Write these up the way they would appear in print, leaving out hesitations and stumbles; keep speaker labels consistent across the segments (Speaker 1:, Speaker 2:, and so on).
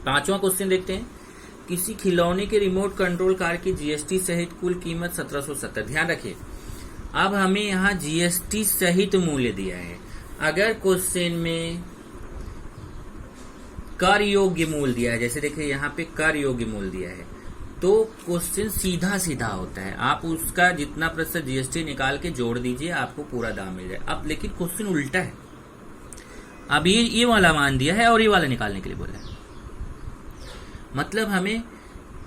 Speaker 1: पांचवा क्वेश्चन देखते हैं। किसी खिलौने के रिमोट कंट्रोल कार की जीएसटी सहित कुल कीमत 1770। ध्यान रखिए, अब हमें यहाँ जीएसटी सहित मूल्य दिया है। अगर क्वेश्चन में कर योग्य मूल्य दिया है, जैसे देखिए यहाँ पे कर योग्य मूल्य दिया है, तो क्वेश्चन सीधा सीधा होता है। आप उसका जितना प्रतिशत जीएसटी निकाल के जोड़ दीजिए, आपको पूरा दाम मिल जाए। अब लेकिन क्वेश्चन उल्टा है। अब ये वाला मान दिया है और ये वाला निकालने के लिए बोला है। मतलब हमें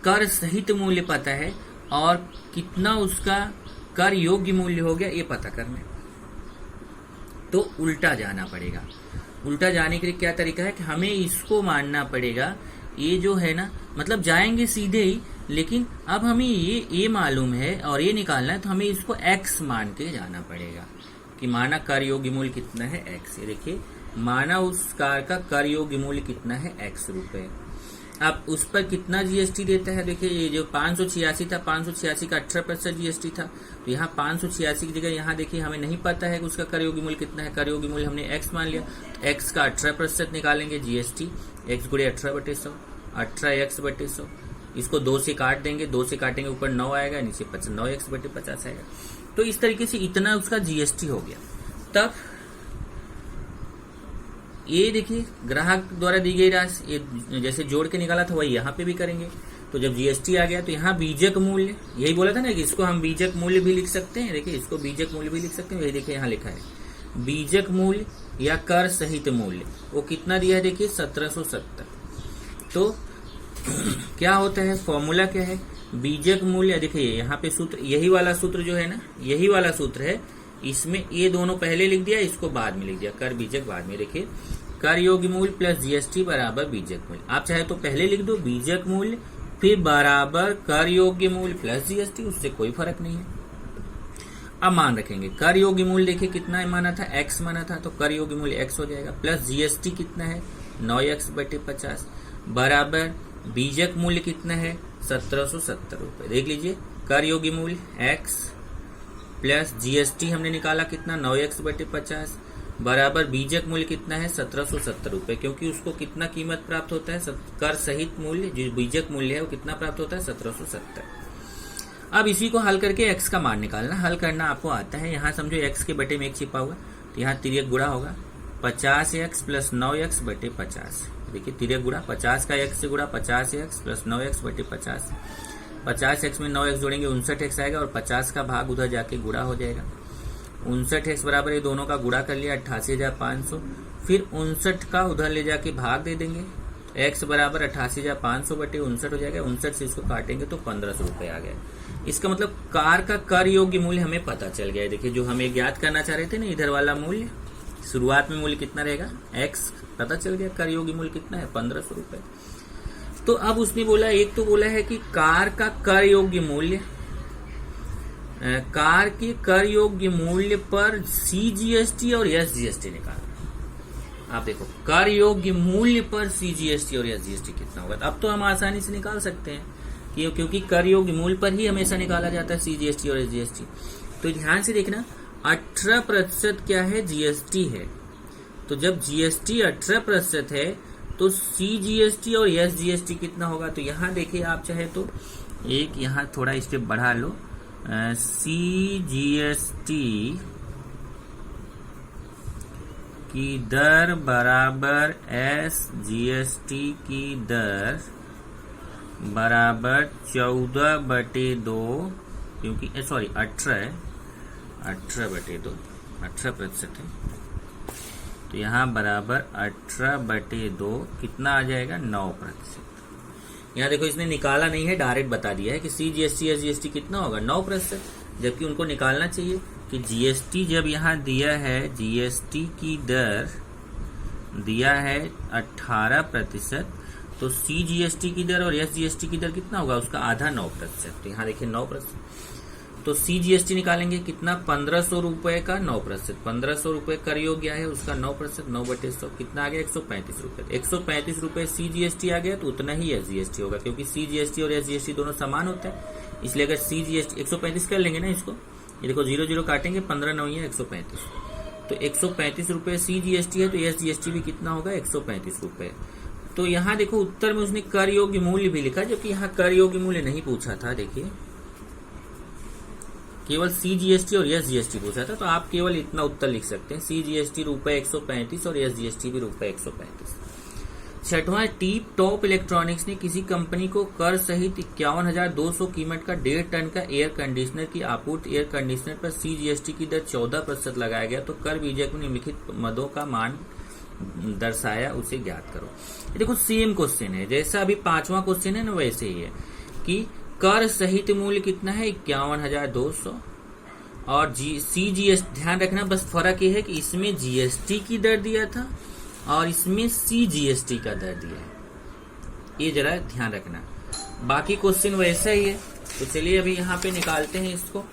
Speaker 1: कर सहित मूल्य पता है और कितना उसका कर योग्य मूल्य हो गया ये पता करना है। तो उल्टा जाना पड़ेगा। उल्टा जाने के लिए क्या तरीका है कि हमें इसको मानना पड़ेगा। ये जो है ना, मतलब जाएंगे सीधे ही, लेकिन अब हमें ये मालूम है और ये निकालना है, तो हमें इसको x मान के जाना पड़ेगा कि माना कर योग्य मूल्य कितना है x। ये देखिए, माना उस कार का कर योग्य मूल्य कितना है x रुपए। अब उस पर कितना जीएसटी देता है, देखिए ये जो 586 था, 586 का 18% जीएसटी था, तो यहाँ 586 की जगह यहाँ देखिए हमें नहीं पता है कि उसका कर योग्य मूल्य कितना है। कर योग्य मूल्य हमने x मान लिया, तो x का 18% निकालेंगे जीएसटी, x गुणे 18/100, 18x/100। इसको 2 से काट देंगे, 2 से काटेंगे ऊपर 9 आएगा, नीचे 9x/50 आएगा। तो इस तरीके से इतना उसका जीएसटी हो गया। तब ये देखिए ग्राहक द्वारा दी गई राशि, ये जैसे जोड़ के निकाला था वही यहाँ पे भी करेंगे। तो जब जीएसटी आ गया तो यहाँ बीजक मूल्य, यही बोला था ना कि इसको हम बीजक मूल्य भी लिख सकते हैं। देखिए इसको बीजक मूल्य भी लिख सकते हैं। यही देखिए यहाँ लिखा है बीजक मूल्य या कर सहित मूल्य, वो कितना दिया है देखिए 1770। तो क्या होता है, फॉर्मूला क्या है, बीजक मूल्य। देखिए यहाँ पे सूत्र, यही वाला सूत्र जो है ना, यही वाला सूत्र है। इसमें ये दोनों पहले लिख दिया, इसको बाद में लिख दिया, कर बीजक बाद में। देखिए कर योग्य मूल्य प्लस जीएसटी बराबर बीजक मूल्य। आप चाहे तो पहले लिख दो बीजक मूल्य, फिर बराबर कर योग्य मूल्य प्लस जीएसटी, उससे कोई फर्क नहीं है। अब मान रखेंगे कर योग्य मूल्य, देखिए कितना माना था, x माना था, तो कर योग्य मूल्य x हो जाएगा, प्लस जीएसटी कितना है 9x/50 बराबर बीजक मूल्य कितना है 1770 रुपए। देख लीजिए कर योग्य मूल्य x प्लस जीएसटी हमने निकाला कितना 9x/50 बराबर बीजक मूल्य कितना है 1770 रुपए, क्योंकि उसको कितना कीमत प्राप्त होता है, कर सहित मूल्य जो बीजक मूल्य है वो कितना प्राप्त होता है 1770। अब इसी को हल करके x का मान निकालना, हल करना आपको आता है। यहाँ समझो x के बटे में 1 छिपा हुआ, तो यहाँ तिर्यक गुणा होगा 50x प्लस 9x/50। देखिए तिर्यक गुणा 50 का x से गुणा 50x प्लस 9x/50। 50x में 9x जोड़ेंगे 59x आएगा, और 50 का भाग उधर जाके गुणा हो जाएगा। 59x बराबर ये दोनों का गुणा कर लिया 88,500, फिर 59 का उधर ले जाके भाग दे देंगे, x बराबर 88,500/59 हो जाएगा। 59 से इसको काटेंगे तो 1500 रुपए आ गए। इसका मतलब कार का कर योग्य मूल्य हमें पता चल गया है। देखिए जो हमें ज्ञात करना चाह रहे थे ना, इधर वाला मूल्य, शुरुआत में मूल्य कितना रहेगा x, पता चल गया कर योग्य मूल्य कितना है 1500 रुपए। तो अब उसने बोला, एक तो बोला है कि कार का कर योग्य मूल्य, कार के कर योग्य मूल्य पर सीजीएसटी और एसजीएसटी निकालना। आप देखो कर योग्य मूल्य पर सीजीएसटी और एसजीएसटी कितना होगा। अब तो हम आसानी से निकाल सकते हैं कि क्योंकि कर योग्य मूल्य पर ही हमेशा निकाला जाता है सीजीएसटी और एसजीएसटी। तो ध्यान से देखना 18% क्या है, जीएसटी है। तो जब जीएसटी 18% है तो सीजीएसटी और एसजीएसटी कितना होगा। तो यहाँ देखिए आप चाहे तो एक यहाँ थोड़ा स्टेप बढ़ा लो, सीजीएसटी की दर बराबर एसजीएसटी की दर बराबर 14/2, क्योंकि सॉरी 18 है, 18/2, 18% है। तो यहाँ बराबर 18/2 कितना आ जाएगा 9%। यहाँ देखो इसने निकाला नहीं है, डायरेक्ट बता दिया है कि सीजीएसटी एसजीएसटी कितना होगा 9%, जबकि उनको निकालना चाहिए कि जीएसटी जब यहाँ दिया है, जीएसटी की दर दिया है 18%, तो सीजीएसटी की दर और एसजीएसटी की दर कितना होगा, उसका आधा 9%। तो यहाँ देखिए 9%, तो सीजीएसटी निकालेंगे कितना 1500 रुपए का 9%, 1500 रुपए कर योग्य है उसका 9%, 9/100 कितना आ गया 135 रुपए। 135 रुपए सीजीएसटी आ गया तो उतना ही एसजीएसटी होगा, क्योंकि सीजीएसटी और एसजीएसटी दोनों समान होता है। इसलिए अगर सीजीएसटी 135 कर लेंगे ना इसको, ये देखो 0 काटेंगे 15 9 है 135, तो 135 रुपए सीजीएसटी है, तो एसजीएसटी भी कितना होगा 135 रुपए। तो यहाँ देखो उत्तर में उसने कर योग्य मूल्य भी लिखा, जबकि यहाँ कर योग्य मूल्य नहीं पूछा था। देखिए केवल CGST और SGST पूछा था, तो आप केवल इतना उत्तर लिख सकते हैं, CGST ₹135 और SGST भी ₹135। छठवां, टीप टॉप इलेक्ट्रॉनिक्स ने किसी कंपनी को कर सहित 51,200 कीमत का 1.5 टन का एयर कंडीशनर की आपूर्ति एयर कंडीशनर पर CGST की दर 14% लगाया गया, तो कर बीजक में निम्नलिखित मदों का मान दर्शाया, उसे ज्ञात करो। ये देखो सेम क्वेश्चन है, जैसा अभी 5वां क्वेश्चन है ना, वैसे ही है कि कर सहित मूल्य कितना है 51,200 और CGST, ध्यान रखना बस फर्क ये है कि इसमें GST की दर दिया था और इसमें CGST का दर दिया है, ये जरा ध्यान रखना। बाकी क्वेश्चन वैसा ही है, तो चलिए अभी यहाँ पे निकालते हैं इसको।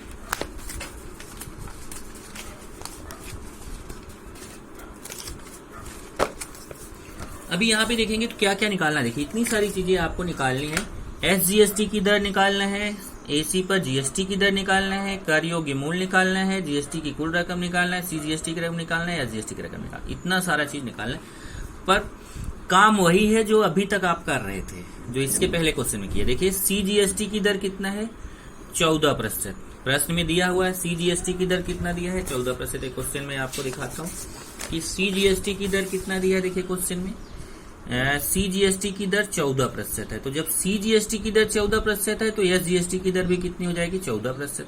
Speaker 1: अभी यहाँ पे देखेंगे तो क्या क्या निकालना, देखिए इतनी सारी चीजें आपको निकालनी है। SGST की दर निकालना है, AC पर GST की दर निकालना है, कर योग्य मूल्य निकालना है, GST की कुल रकम निकालना है, CGST की रकम निकालना है, SGST की रकम निकालना, इतना सारा चीज निकालना है। पर काम वही है जो अभी तक आप कर रहे थे, जो इसके पहले क्वेश्चन में किया। देखिए CGST की दर कितना है 14%, प्रश्न में दिया हुआ है। CGST की दर कितना दिया है 14%। एक क्वेश्चन में आपको दिखाता हूँ कि CGST की दर कितना दिया है। देखिए क्वेश्चन में CGST की दर 14% है, तो जब CGST की दर 14% है तो SGST की दर भी कितनी हो जाएगी 14%।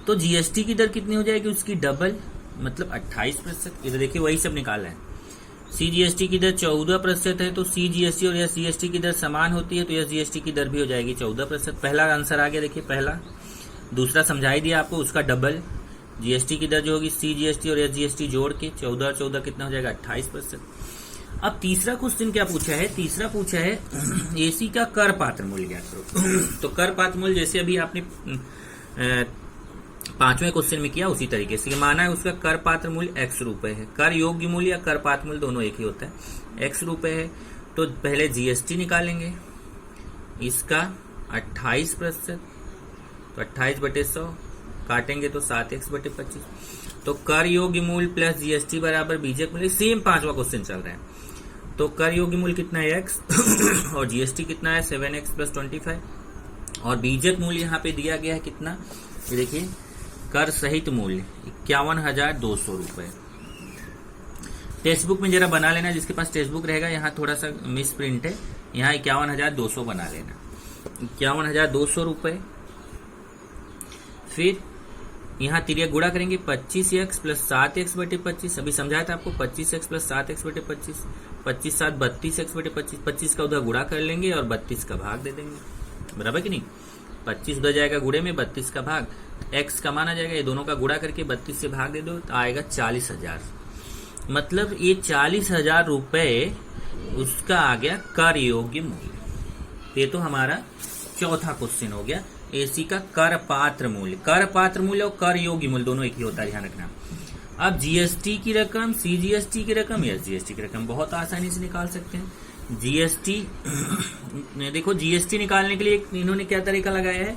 Speaker 1: तो GST की दर कितनी हो जाएगी उसकी डबल, मतलब 28%। ये तो देखिए वही सब निकाला है। CGST की दर 14% है, तो CGST और SGST की दर समान होती है, तो SGST की दर भी हो जाएगी 14%। पहला आंसर आ गया, देखिए पहला। दूसरा समझाई दिया आपको, उसका डबल GST की दर जो होगी CGST और SGST जोड़ के 14 और 14 कितना हो जाएगा 28%। अब तीसरा क्वेश्चन क्या पूछा है, तीसरा पूछा है AC का कर पात्र मूल्य ज्ञात करो। तो कर पात्र मूल्य जैसे अभी आपने 5वें क्वेश्चन में किया उसी तरीके से माना है, उसका कर पात्र मूल्य X रुपए है। कर योग्य मूल्य या कर पात्र मूल्य दोनों एक ही होता है। X रुपए है तो पहले GST निकालेंगे, इसका 28%, तो 28/100 काटेंगे तो 7x/25। तो कर योग्य मूल्य प्लस GST बराबर बीजक मूल्य, सेम 5वां क्वेश्चन चल रहा है। तो कर योग्य मूल्य कितना है X और GST कितना है 7x + 25 और बीजक मूल्य यहाँ पे दिया गया है कितना, ये देखिए कर सहित मूल्य 51,200 रुपए। टेक्स्ट बुक में जरा बना लेना, जिसके पास टेक्स्ट बुक रहेगा, यहाँ थोड़ा सा मिस प्रिंट है, यहाँ 51,200 बना लेना, 51,200 रुपए। फिर यहाँ तिरिया गुणा करेंगे 25x + 7x/25, अभी समझाया था आपको 25x + 7x/25, 25 7 32x/25, 25 का उधर गुणा कर लेंगे और 32 का भाग दे देंगे, बराबर कि नहीं। 25 उधर जाएगा गुणे में, 32 का भाग, x का माना जाएगा, ये दोनों का गुणा करके 32 से भाग दे दो तो आएगा 40,000। मतलब ये 40,000 रुपए उसका आ गया कर योग्य मूल्य। ये तो हमारा चौथा क्वेश्चन हो गया, AC का कर पात्र मूल्य। कर पात्र मूल्य और कर योग्य मूल्य दोनों एक ही होता है, ध्यान रखना। अब GST की रकम, CGST की रकम, SGST की रकम बहुत आसानी से निकाल सकते हैं। GST देखो GST निकालने के लिए इन्होंने क्या तरीका लगाया है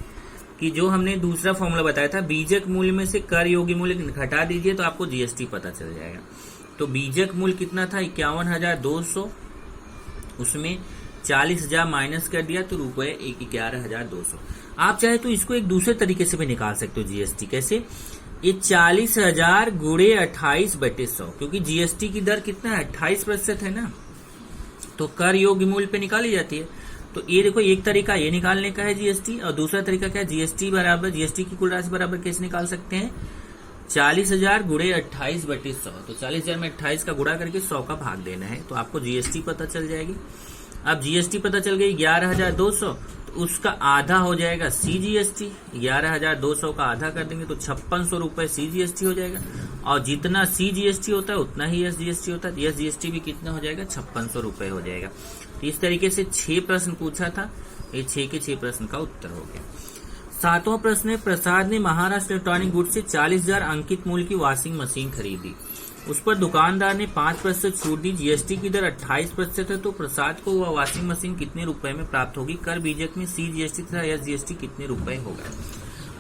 Speaker 1: कि जो हमने दूसरा फॉर्मूला बताया था, बीजक मूल्य में से कर योग्य मूल्य घटा दीजिए तो आपको GST पता चल जाएगा। तो बीजक मूल्य कितना था 51,200, उसमें 40,000 माइनस कर दिया तो रुपए 11,200। आप चाहे तो इसको एक दूसरे तरीके से भी निकाल सकते हो GST। कैसे, ये 40,000 गुणे 28/100, क्योंकि GST की दर कितना है 28% है ना, तो कर योग्य मूल्य पे निकाली जाती है। तो ये देखो एक तरीका ये निकालने का है GST, और दूसरा तरीका क्या है GST बराबर, GST की कुल राशि बराबर कैसे निकाल सकते हैं 40,000 गुणे 28/100। तो 40,000 में 28 का गुणा करके 100 का भाग देना है, तो आपको GST पता चल जाएगी। अब GST पता चल गई 11,200, तो उसका आधा हो जाएगा CGST। 11,200 का आधा कर देंगे तो 5600 रुपए CGST हो जाएगा, और जितना CGST होता है उतना ही SGST होता है। SGST भी कितना हो जाएगा 5600 रुपए हो जाएगा। तो इस तरीके से 6 प्रश्न पूछा था, ये 6 के 6 प्रश्न का उत्तर हो गया। 7वां प्रश्न है, प्रसाद ने महाराष्ट्र इलेक्ट्रॉनिक गुड्स से 40,000 अंकित मूल्य की वॉशिंग मशीन खरीदी, उस पर दुकानदार ने 5% छूट दी, GST की दर 28% है, तो प्रसाद को वह वॉशिंग मशीन कितने रुपए में प्राप्त होगी। कर बीजक में CGST तथा SGST कितने रुपए होगा।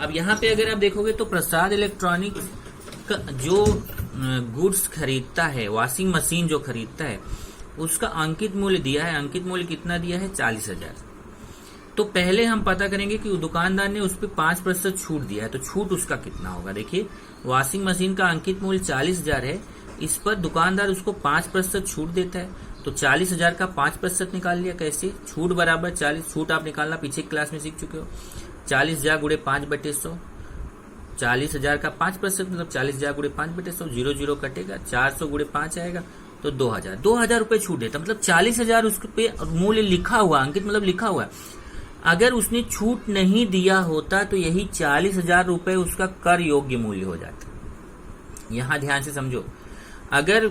Speaker 1: अब यहाँ पे अगर आप देखोगे तो प्रसाद इलेक्ट्रॉनिक का जो गुड्स खरीदता है, वॉशिंग मशीन जो खरीदता है, उसका अंकित मूल्य दिया है, अंकित मूल्य कितना दिया है 40,000। तो पहले हम पता करेंगे कि दुकानदार ने उस पर 5% छूट दिया है, तो छूट उसका कितना होगा। देखिए वॉशिंग मशीन का अंकित मूल्य 40,000 है, इस पर दुकानदार उसको 5% छूट देता है, तो 40,000 का 5% निकाल लिया। कैसे? छूट बराबर 40, छूट आप निकालना पीछे क्लास में सीख चुके हो। 40,000 गुणे 5/100, 40,000 का 5% मतलब 40,000 गुणे 5/100, 0 कटेगा, 400 गुणे 5 आएगा, तो 2,000। 2,000 रुपए छूट देता, मतलब 40,000 उस पे मूल्य लिखा हुआ, अंकित मतलब लिखा हुआ है। अगर उसने छूट नहीं दिया होता तो यही 40,000 रुपए उसका कर योग्य मूल्य हो जाता। यहां ध्यान से समझो, अगर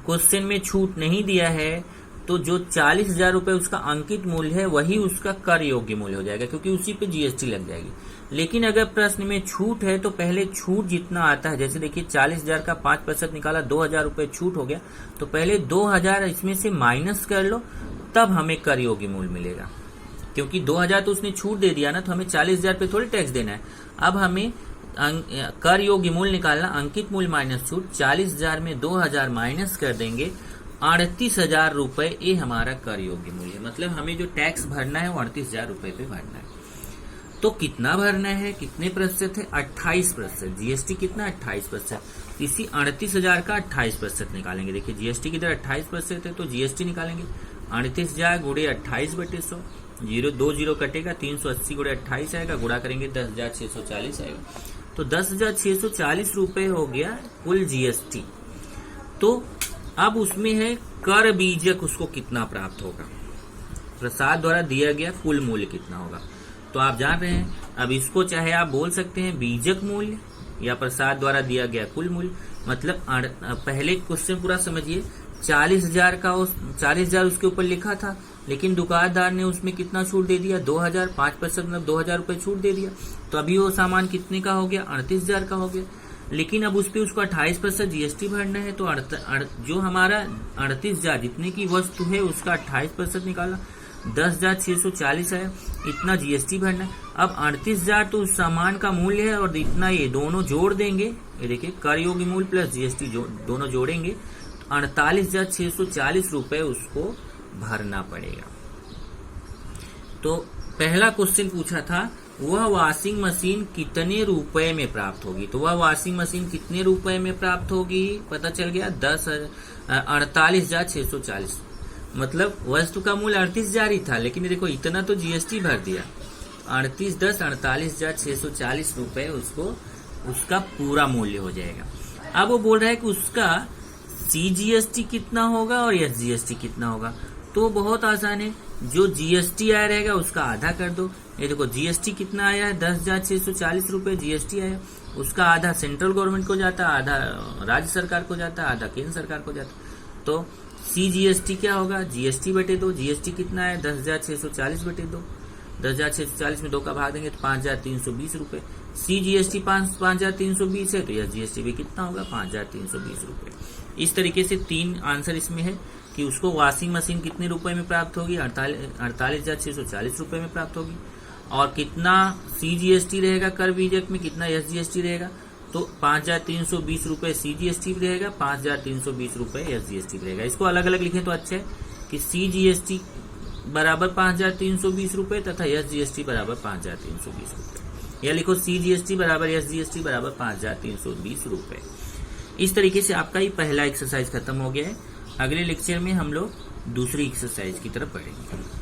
Speaker 1: क्वेश्चन में छूट नहीं दिया है तो जो 40,000 रुपए उसका अंकित मूल्य है वही उसका कर योग्य मूल्य हो जाएगा, क्योंकि उसी पे जीएसटी लग जाएगी। लेकिन अगर प्रश्न में छूट है तो पहले छूट जितना आता है, जैसे देखिए 40,000 का 5% निकाला, 2,000 रुपए छूट हो गया, तो पहले 2,000 इसमें से माइनस कर लो, तब हमें कर योग्य मूल्य मिलेगा। क्योंकि 2,000 तो उसने छूट दे दिया ना, तो हमें 40,000 पे थोड़ी टैक्स देना है। अब हमें कर योग्य मूल्य निकालना, अंकित मूल्य माइनस छूट, 40,000 में 2,000 माइनस कर देंगे, 38,000 रुपए ये हमारा कर योग्य मूल्य है। मतलब हमें जो टैक्स भरना है वो 38,000 रुपए पे भरना है। तो कितना भरना है, कितने प्रतिशत है? 28%। जीएसटी कितना? 28%। इसी 38,000 का 28% निकालेंगे। देखिए जीएसटी की तरह 28% है, तो जीएसटी निकालेंगे 38,000 गुणे 28/100, 0 कटेगा, 380 गुणे 28 आएगा, गुणा करेंगे 10,640 आएगा, तो 10,640 रुपए हो गया कुल जीएसटी। तो अब उसमें है कर बीजक, उसको कितना प्राप्त होगा, प्रसाद द्वारा दिया गया कुल मूल्य कितना होगा। तो आप जान रहे हैं, अब इसको चाहे आप बोल सकते हैं बीजक मूल्य या प्रसाद द्वारा दिया गया कुल मूल्य। मतलब पहले क्वेश्चन पूरा समझिए, 40,000 उसके ऊपर लिखा था, लेकिन दुकानदार ने उसमें कितना छूट दे दिया? 2,000, 5% मतलब 2,000 रुपए छूट दे दिया, तो अभी वो सामान कितने का हो गया? 38,000 का हो गया। लेकिन अब उस पर उसको 28% जीएसटी भरना है, तो जो हमारा 38,000 जितने की वस्तु है उसका 28% निकाला, 10,640 है, इतना जीएसटी भरना है। अब 38,000 तो उस सामान का मूल्य है, और इतना ये दोनों जोड़ देंगे, ये देखिए कर योग्य मूल्य प्लस जीएसटी दोनों जोड़ेंगे, 48,640 रुपए उसको भरना पड़ेगा। तो पहला क्वेश्चन पूछा था वह वॉशिंग मशीन कितने रुपए में प्राप्त होगी, तो वह वॉशिंग मशीन कितने रुपए में प्राप्त होगी, पता चल गया 48,640। मतलब वस्तु का मूल्य 38,000 ही था, लेकिन देखो इतना तो जीएसटी भर दिया, 48,640 रुपए उसका पूरा मूल्य हो जाएगा। अब वो बोल रहा है कि उसका सीजीएसटी कितना होगा और एसजीएसटी कितना होगा। तो बहुत आसान है, जो जीएसटी आया रहेगा उसका आधा कर दो। ये देखो जीएसटी कितना आया है, 10,640 रुपए जीएसटी आया, उसका आधा सेंट्रल गवर्नमेंट को जाता, आधा राज्य सरकार को जाता, आधा केंद्र सरकार को जाता। तो सीजीएसटी क्या होगा, जीएसटी बटे 2, जीएसटी कितना है 10,640 बटे 2, 10,640 में 2 का भाग देंगे तो 5,320 रुपए। सीजीएसटी 5,320 है, तो यह जीएसटी भी कितना होगा 5,320 रुपए। इस तरीके से 3 आंसर इसमें है कि उसको वॉशिंग मशीन कितने रुपए में प्राप्त होगी, 48,640 रुपए में प्राप्त होगी, और कितना सीजीएसटी रहेगा कर बीजक में, कितना एसजीएसटी रहेगा, तो 5,320 रुपए सीजीएसटी भी रहेगा, 5,320 रुपए एसजीएसटी भी रहेगा। इसको अलग अलग लिखें तो अच्छा है कि सीजीएसटी बराबर 5,320 रुपए तथा एसजीएसटी बराबर 5,320 रुपए। या लिखो सीजीएसटी बराबर एसजीएसटी बराबर 5,320 रुपए। इस तरीके से आपका ये पहला एक्सरसाइज खत्म हो गया है। अगले लेक्चर में हम लोग दूसरी एक्सरसाइज की तरफ बढ़ेंगे।